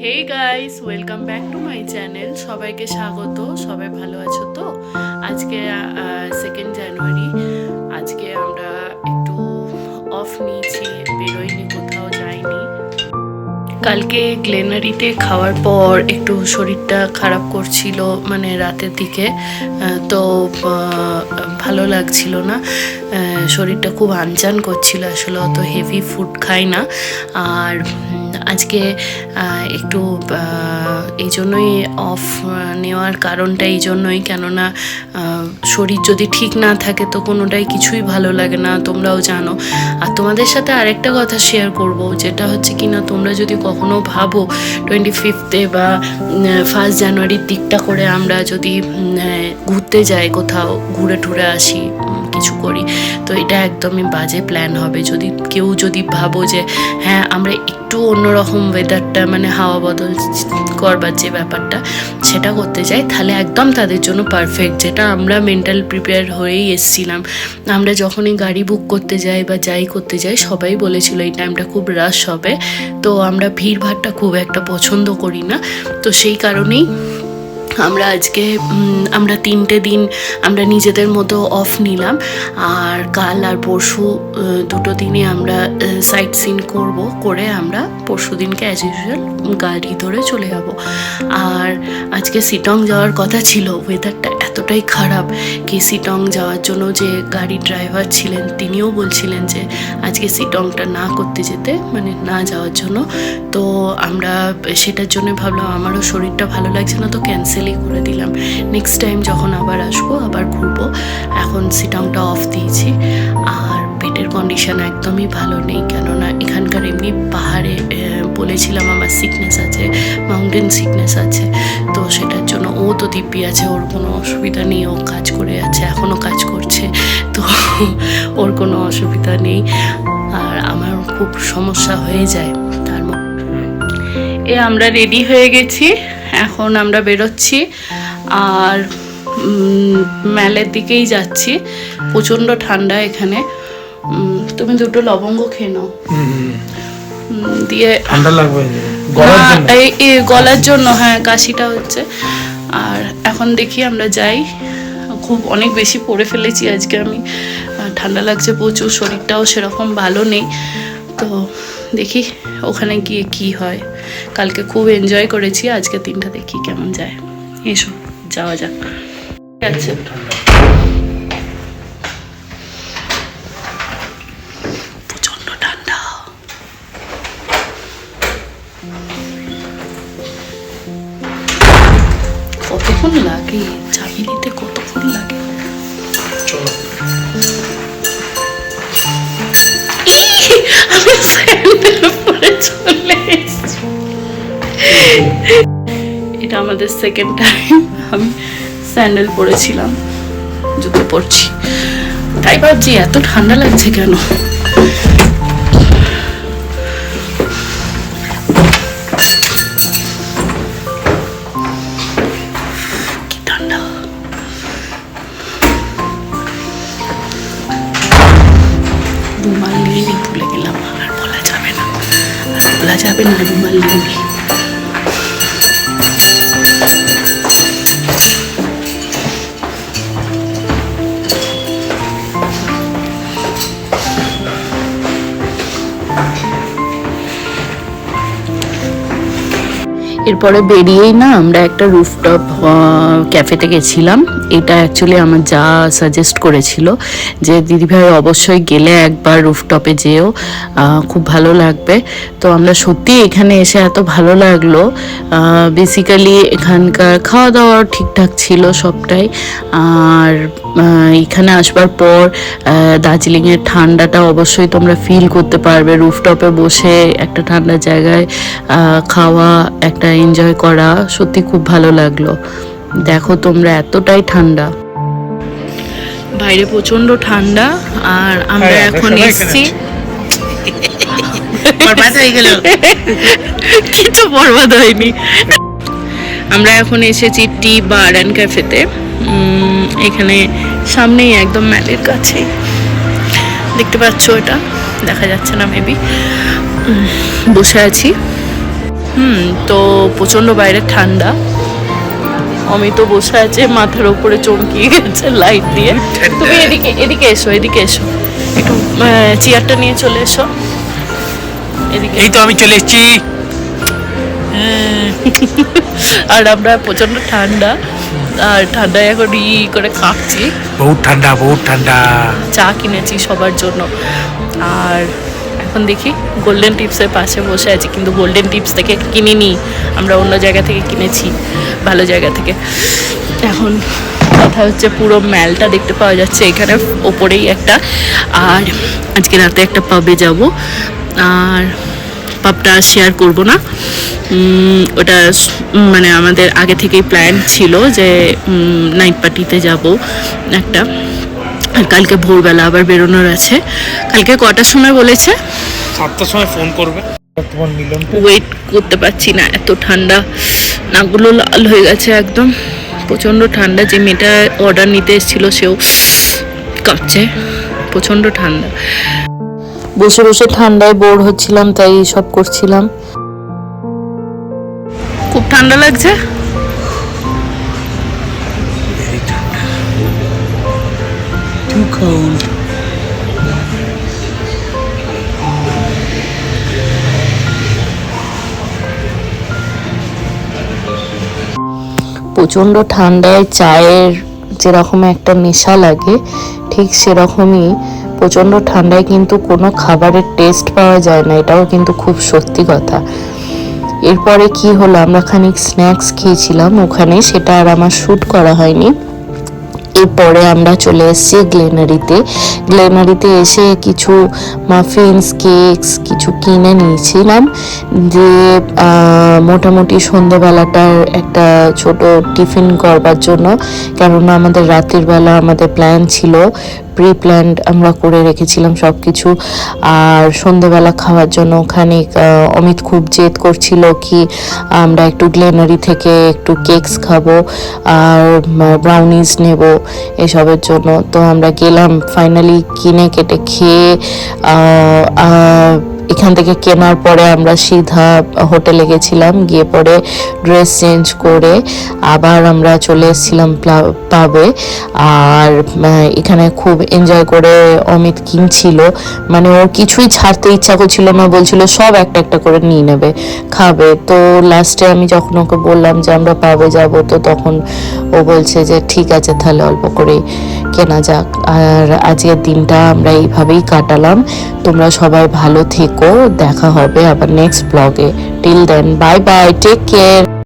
Hey guys, welcome back to my channel. সবাইকে স্বাগত। সবাই ভালো আছো তো? আজকে 2 জানুয়ারি। আজকে আমরা একটু অফ নিয়েছি, বেরোইনি, কোথাও যাইনি। কালকে গ্লেনারিতে খাওয়ার পর একটু শরীরটা খারাপ করছিল, মানে রাতের দিকে। তো ভালো লাগছিল না, শরীরটা খুব আনচান করছিল। আসলে অত হেভি ফুড খাই না। আর আজকে একটু এই জন্যই অফ নেওয়ার কারণটা এই জন্যই, কেননা শরীর যদি ঠিক না থাকে তো কোনোটাই কিছুই ভালো লাগে না, তোমরাও জানো। আর তোমাদের সাথে আরেকটা কথা শেয়ার করব, যেটা হচ্ছে কি না, তোমরা যদি কখনো ভাবো 25 বা 1 জানুয়ারির দিকটা করে আমরা যদি ঘুরতে যাই, কোথাও ঘুরে টুরে আসি, কিছু করি, তো এটা একদমই বাজে প্ল্যান হবে। কেউ যদি ভাবো যে হ্যাঁ আমরা একটু অন্যরকম ওয়েদারটা, মানে হাওয়া বদল করবার যে ব্যাপারটা, সেটা করতে চাই, তাহলে একদম তাদের জন্য পারফেক্ট। যেটা আমরা মেন্টাল প্রিপেয়ার হয়েই এসছিলাম। আমরা যখনই গাড়ি বুক করতে যাই বা যাই করতে যাই, সবাই বলেছিল এই টাইমটা খুব রাশ হবে। তো আমরা ভিড়ভাড়টা খুব একটা পছন্দ করি না। তো সেই কারণেই আমরা আজকে আমরা 3টে দিন আমরা নিজেদের মতো অফ নিলাম। আর কাল আর পরশু 2টো দিনই আমরা সাইট সিন করে আমরা পরশু দিনকে অ্যাজ ইউজুয়াল গাড়ি ধরে চলে যাব। আর আজকে সিটং যাওয়ার কথা ছিল। ওয়েদারটা এতটাই খারাপ কি সিটং যাওয়ার জন্য যে গাড়ি ড্রাইভার ছিলেন, তিনিও বলছিলেন যে আজকে সিটংটা না করতে যেতে, মানে না যাওয়ার জন্য। তো আমরা সেটার জন্য ভাবলাম আমারও শরীরটা ভালো লাগছে না, তো ক্যান্সেলই করে দিলাম। নেক্সট টাইম যখন আবার আসবো আবার ঘুরবো। এখন সিটংটা অফ দিয়েছি। আর পেটের কন্ডিশন একদমই ভালো নেই, কেননা এখানকার এমনি পাহাড়ে বলেছিলাম আমার সিকনেস আছে, মাউন্টেন সিকনেস আছে। তো সেটার জন্য ও তো দিব্যি আছে, ওর কোনো অসুবিধা নেই, ও কাজ করে যাচ্ছে, এখনও কাজ করছে, তো ওর কোনো অসুবিধা নেই। আর আমার খুব সমস্যা হয়ে যায় তার মধ্যে। আমরা রেডি হয়ে গেছি, এখন আমরা বেরোচ্ছি। আর মেলের দিকেই যাচ্ছি। প্রচণ্ড ঠান্ডা এখানে। তুমি 2টো লবঙ্গ খেয়ে নাও, দিয়ে ঠান্ডা লাগবে এই গলার জন্য। হ্যাঁ, কাশিটা হচ্ছে। আর এখন দেখি আমরা যাই। খুব অনেক বেশি পরে ফেলেছি আজকে আমি, ঠান্ডা লাগছে প্রচুর, শরীরটাও সেরকম ভালো নেই। তো দেখি ওখানে গিয়ে কি হয়। কালকে খুব এনজয় করেছি, আজকে দিনটা দেখি কেমন যায়। এসো যাওয়া যাক। ঠিক আছে, প্রচন্ড ঠান্ডা। কতক্ষণ লাগে চাবি নিতে, কতক্ষণ লাগে? আমি স্যান্ডেল পরে চলে এসেছি। এটা আমাদের 2nd টাইম আমি স্যান্ডেল পরেছিলাম, জুতো পরছি। তাই ভাবছি এত ঠান্ডা লাগছে কেন। কি ঠান্ডা। রুমাল নিয়ে ভুলে গেলাম, আর বলা যাবে না, রুমাল নিয়ে। এরপরে বেরিয়েই না আমরা একটা রুফটপ ক্যাফেতে গেছিলাম। এটা অ্যাকচুয়ালি আমার যা সাজেস্ট করেছিল যে দিদিভাই অবশ্যই গেলে একবার রুফটপে যেও, খুব ভালো লাগবে। তো আমরা সত্যি এখানে এসে এত ভালো লাগলো। বেসিক্যালি এখানকার খাওয়া দাওয়া ঠিকঠাক ছিল সবটাই। আর এখানে আসবার পর দার্জিলিংয়ের ঠান্ডাটা অবশ্যই তোমরা ফিল করতে পারবে। রুফটপে বসে একটা ঠান্ডা জায়গায় খাওয়া, একটা এনজয় করা, সত্যি খুব ভালো লাগলো। দেখো তোমরা, এতটাই ঠান্ডা, বাইরে প্রচন্ড ঠান্ডা। আর আমরা এখন এসছি, কিছু বরবাদ হয়নি। আমরা এখন এসেছি টি বার অ্যান্ড ক্যাফেতে। এখানে সামনেই একদম ম্যালের কাছে, দেখতে পাচ্ছ, এটা দেখা যাচ্ছে না মেবি। বসে আছি। তো প্রচণ্ড বাইরে ঠান্ডা। অমিত বসে আছে মাথার উপরে চমকিয়ে গেছে লাইট দিয়ে। তুমি এদিকে এদিকে এসো, এদিকে এসো, একটু চেয়ারটা নিয়ে চলে এসো এদিকে। এই তো আমি চলে এসেছি। আর আমরা প্রচণ্ড ঠান্ডা, আর ঠান্ডায় এখন করে কাঁপছি। বহুত ঠান্ডা, বহুত ঠান্ডা। চা কিনেছি সবার জন্য। আর এখন দেখি গোল্ডেন টিপসের পাশে বসে আছি, কিন্তু গোল্ডেন টিপস থেকে কিনিনি, আমরা অন্য জায়গা থেকে কিনেছি, ভালো জায়গা থেকে। এখন কথা হচ্ছে পুরো ম্যালটা দেখতে পাওয়া যাচ্ছে এখানে ওপরেই একটা। আর আজকে রাতে একটা পাবে যাব, আর পাবটা শেয়ার করব না, ওটা মানে আমাদের আগে থেকেই প্ল্যান ছিল যে নাইট পার্টিতে যাব একটা। আর কালকে ভোরবেলা আবার বেরোনোর আছে। কালকে কটার সময় বলেছে? 7টার সময় ফোন করবে। তোমার মিলন ওয়েট করতে পারছি না, এত ঠান্ডা, নাকগুলো লাল হয়ে গেছে একদম, প্রচণ্ড ঠান্ডা। যে মেয়েটা অর্ডার নিতে এসেছিলো সেও কাঁপছে, প্রচণ্ড ঠান্ডা। বসে বসে ঠান্ডায় বোর হচ্ছিলাম, তাই সব করছিলাম। খুব ঠান্ডা লাগছে। Too cold. প্রচণ্ড ঠান্ডায় চায়ের যেরকম একটা নেশা লাগে, ঠিক সেরকমই প্রচণ্ড ঠান্ডায় কিন্তু কোনো খাবারের টেস্ট পাওয়া যায় না, এটাও কিন্তু খুব সত্যি কথা। এরপরে কি হলো, আমরা খানিক স্ন্যাক্স খেয়েছিলাম ওখানে, সেটা আর আমার শ্যুট করা হয়নি। এরপরে আমরা চলে এসেছি গ্লেনারিতে এসে কিছু মাফিনস, কেকস কিছু কিনে নিয়েছিলাম, যে মোটামুটি সন্ধ্যেবেলাটার একটা ছোট টিফিন করবার জন্য। কেননা আমাদের রাতের বেলা আমাদের প্ল্যান ছিল, প্রি প্ল্যান্ড আমরা করে রেখেছিলাম সব কিছু। আর সন্ধ্যেবেলা খাওয়ার জন্য খানিক অমিত খুব জেদ করছিল কি আমরা একটু গ্লেনারি থেকে একটু কেকস খাবো আর ব্রাউনিজ নেব এসবের জন্য। তো আমরা গেলাম, ফাইনালি কিনে কেটে খেয়ে এখান থেকে কেনার পরে আমরা সিধা হোটেলে গেছিলাম, গিয়ে পরে ড্রেস চেঞ্জ করে আবার আমরা চলে এসেছিলাম পাবে। আর এখানে খুব এনজয় করে অমিত কিনছিল, মানে ওর কিছুই ছাড়তে ইচ্ছা করছিল না, বলছিল সব একটা একটা করে নিয়ে নেবে, খাবে। তো লাস্টে আমি যখন ওকে বললাম যে আমরা পাবে যাব, তো তখন ও বলছে যে ঠিক আছে তাহলে অল্প করে কেনা যাক। আর আজকের দিনটা আমরা এইভাবেই কাটালাম। তোমরা সবাই ভালো থেকো, দেখা হবে আবার নেক্সট ব্লগে। Till then bye bye, take care.